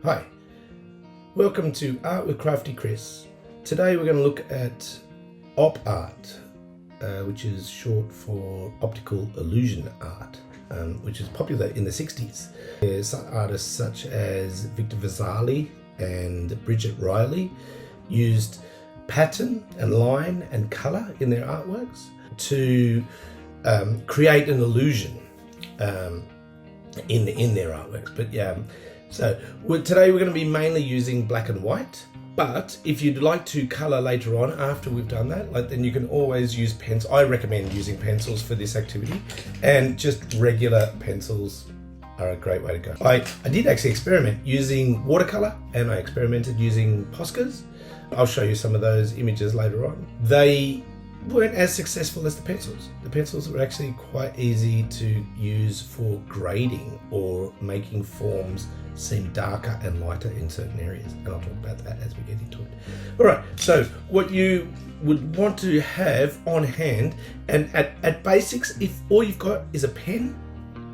Hi, welcome to Art with Crafty Chris. Today we're going to look at op art, which is short for optical illusion art, which is popular in the 60s. There's artists such as Victor Vasari and Bridget Riley used pattern and line and colour in their artworks to create an illusion in their artworks. But so today we're going to be mainly using black and white, but if you'd like to colour later on after we've done that, then you can always use pencils. I recommend using pencils for this activity, and just regular pencils are a great way to go. I did actually experiment using watercolour, and I experimented using Poscas. I'll show you some of those images later on. They weren't as successful as the pencils. The pencils were actually quite easy to use for grading or making forms seem darker and lighter in certain areas, and I'll talk about that as we get into it. Alright, so what you would want to have on hand, and at basics, if all you've got is a pen,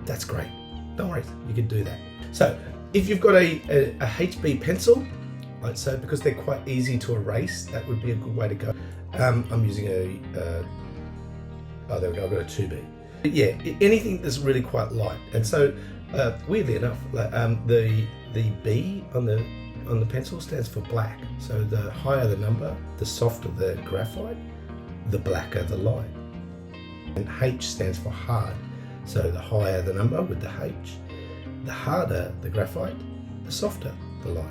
that's great. Don't worry, you can do that. So if you've got a HB pencil, like so, because they're quite easy to erase, that would be a good way to go. I'm using there we go, I've got a 2B. But yeah, anything that's really quite light. And so, weirdly enough, the B on the pencil stands for black. So the higher the number, the softer the graphite, the blacker the line. And H stands for hard. So the higher the number with the H, the harder the graphite, the softer the line.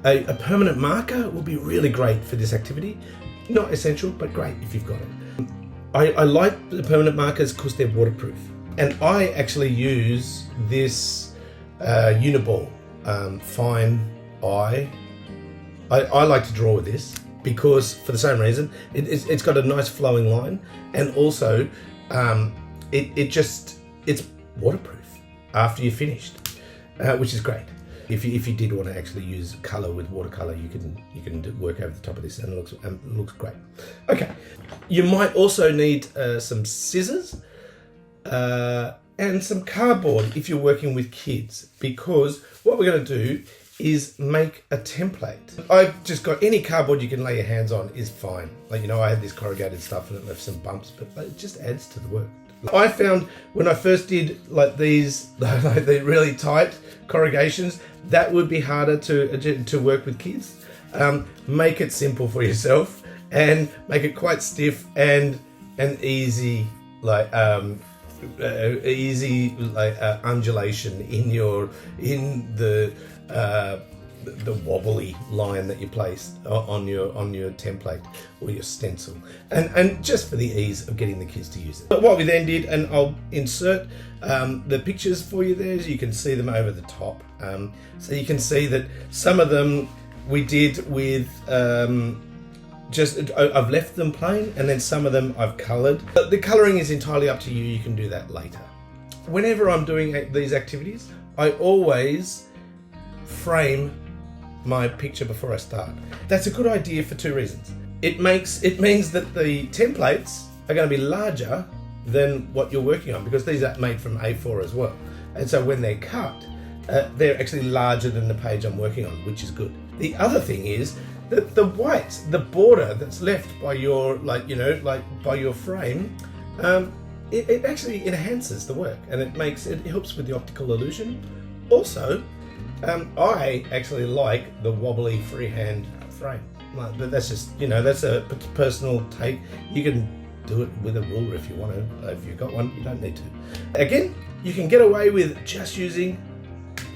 A permanent marker will be really great for this activity. Not essential, but great if you've got it. I like the permanent markers because they're waterproof. And I actually use this Uniball fine eye. I like to draw with this because, for the same reason, it's got a nice flowing line, and also it's waterproof after you're finished, which is great. If you did want to actually use colour with watercolour, you can work over the top of this, and it looks great. Okay, you might also need some scissors and some cardboard if you're working with kids, because what we're going to do is make a template. I've just got any cardboard you can lay your hands on is fine. I had this corrugated stuff and it left some bumps, but it just adds to the work. I found when I first did these the really tight corrugations, that would be harder to work with kids. Make it simple for yourself and make it quite stiff and easy, undulation in the wobbly line that you place on your template or your stencil, and just for the ease of getting the kids to use it. But what we then did, and I'll insert the pictures for you there, so you can see them over the top. So you can see that some of them we did with I've left them plain, and then some of them I've coloured. But the colouring is entirely up to you. You can do that later. Whenever I'm doing these activities, I always frame my picture before I start. That's a good idea for two reasons. It means that the templates are going to be larger than what you're working on, because these are made from A4 as well. And so when they're cut, they're actually larger than the page I'm working on, which is good. The other thing is that the white, the border that's left by your by your frame, it actually enhances the work, and it helps with the optical illusion. Also, I actually like the wobbly freehand frame, but that's just that's a personal take. You can do it with a ruler if you want to. If you've got one, you don't need to. Again, you can get away with just using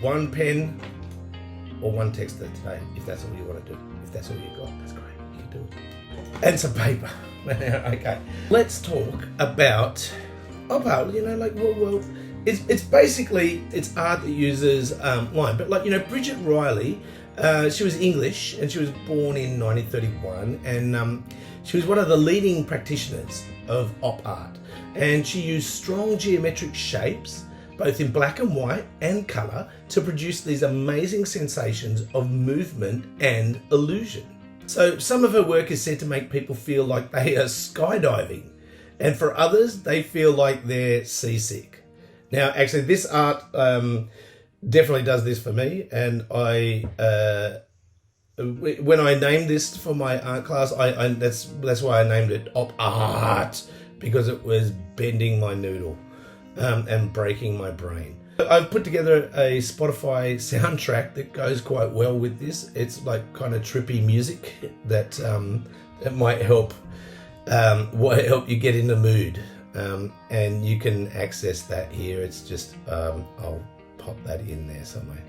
one pen or one texter today, if that's all you want to do. If that's all you got, that's great. You can do it. And some paper. Okay, let's talk about it's basically art that uses line. But Bridget Riley, she was English, and she was born in 1931, and she was one of the leading practitioners of op art, and she used strong geometric shapes, both in black and white and colour, to produce these amazing sensations of movement and illusion. So some of her work is said to make people feel like they are skydiving, and for others, they feel like they're seasick. Now, actually, this art definitely does this for me. And when I named this for my art class, that's why I named it Op Art, because it was bending my noodle and breaking my brain. I've put together a Spotify soundtrack that goes quite well with this. It's like kind of trippy music that might help you get in the mood, and you can access that here. It's just I'll pop that in there somewhere.